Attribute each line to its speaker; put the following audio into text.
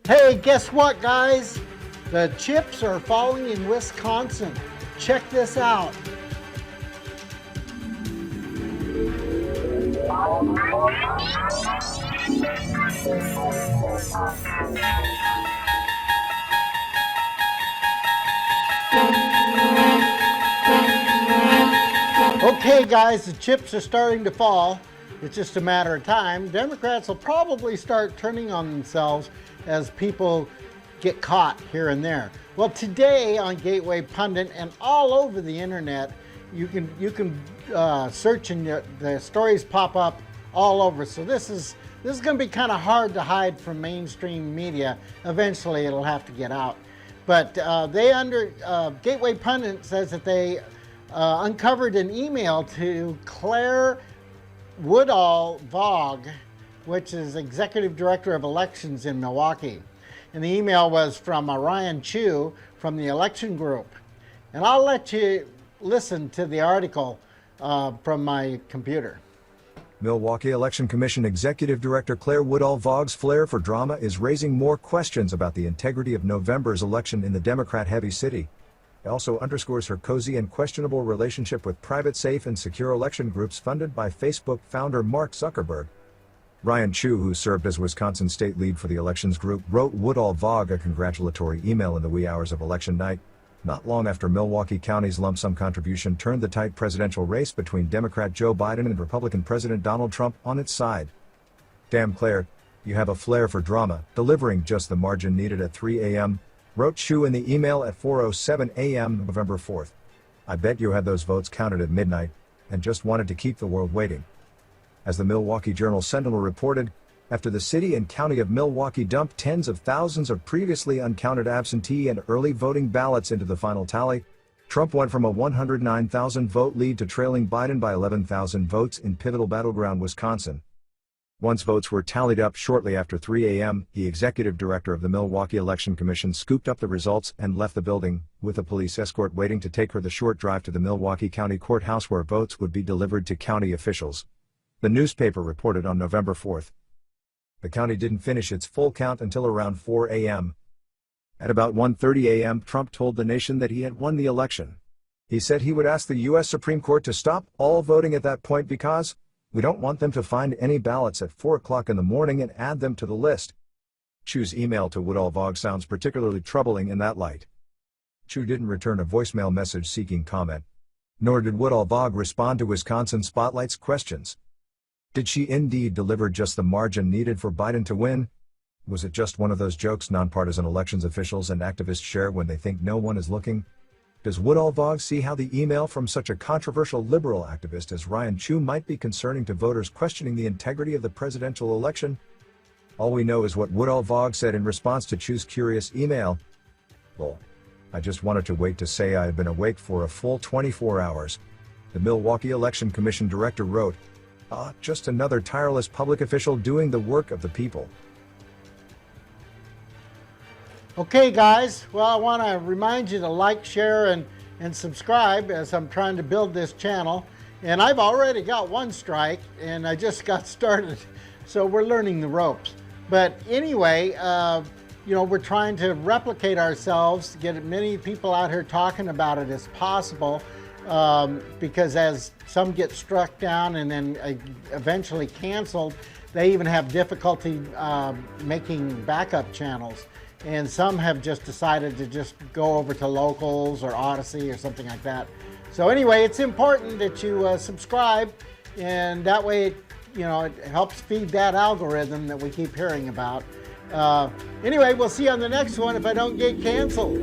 Speaker 1: Hey, guess what, guys? The chips are falling in Wisconsin. Check this out. Okay, guys, the chips are starting to fall. It's just a matter of time. Democrats will probably start turning on themselves as people get caught here and there. Well, today on Gateway Pundit and all over the internet, you can search and the stories pop up all over. So this is going to be kind of hard to hide from mainstream media. Eventually, it'll have to get out. But Gateway Pundit says that they uncovered an email to Claire Woodall-Vogg, which is Executive Director of Elections in Milwaukee. And the email was from Ryan Chu from the election group. And I'll let you listen to the article from my computer.
Speaker 2: Milwaukee Election Commission Executive Director Claire Woodall-Vogg's flair for drama is raising more questions about the integrity of November's election in the Democrat-heavy city. It also underscores her cozy and questionable relationship with private, safe, and secure election groups funded by Facebook founder Mark Zuckerberg. Ryan Chu, who served as Wisconsin state lead for the elections group, wrote Woodall-Vogg a congratulatory email in the wee hours of election night, not long after Milwaukee County's lump sum contribution turned the tight presidential race between Democrat Joe Biden and Republican President Donald Trump on its side. "Damn, Claire, you have a flair for drama, delivering just the margin needed at 3 a.m., wrote Chu in the email at 4:07 a.m. November 4th. "I bet you had those votes counted at midnight, and just wanted to keep the world waiting." As the Milwaukee Journal-Sentinel reported, after the city and county of Milwaukee dumped tens of thousands of previously uncounted absentee and early voting ballots into the final tally, Trump went from a 109,000 vote lead to trailing Biden by 11,000 votes in pivotal battleground Wisconsin. Once votes were tallied up shortly after 3 a.m., the executive director of the Milwaukee Election Commission scooped up the results and left the building, with a police escort waiting to take her the short drive to the Milwaukee County Courthouse where votes would be delivered to county officials. The newspaper reported on November 4th. The county didn't finish its full count until around 4 a.m. At about 1:30 a.m., Trump told the nation that he had won the election. He said he would ask the U.S. Supreme Court to stop all voting at that point because "we don't want them to find any ballots at 4 o'clock in the morning and add them to the list." Chu's email to Woodall-Vogg sounds particularly troubling in that light. Chu didn't return a voicemail message seeking comment. Nor did Woodall-Vogg respond to Wisconsin Spotlight's questions. Did she indeed deliver just the margin needed for Biden to win? Was it just one of those jokes nonpartisan elections officials and activists share when they think no one is looking? Does Woodall-Vogg see how the email from such a controversial liberal activist as Ryan Chu might be concerning to voters questioning the integrity of the presidential election? All we know is what Woodall-Vogg said in response to Chu's curious email. "Well, I just wanted to wait to say I had been awake for a full 24 hours. The Milwaukee Election Commission director wrote, just another tireless public official doing the work of the people."
Speaker 1: Okay, guys, well, I want to remind you to like, share, and subscribe as I'm trying to build this channel. And I've already got one strike, and I just got started, so we're learning the ropes. But anyway, we're trying to replicate ourselves, get as many people out here talking about it as possible, because as some get struck down and then eventually canceled, they even have difficulty making backup channels. And some have just decided to just go over to Locals or Odyssey or something like that. So anyway, it's important that you subscribe, and that way, it helps feed that algorithm that we keep hearing about. Anyway, we'll see you on the next one if I don't get canceled.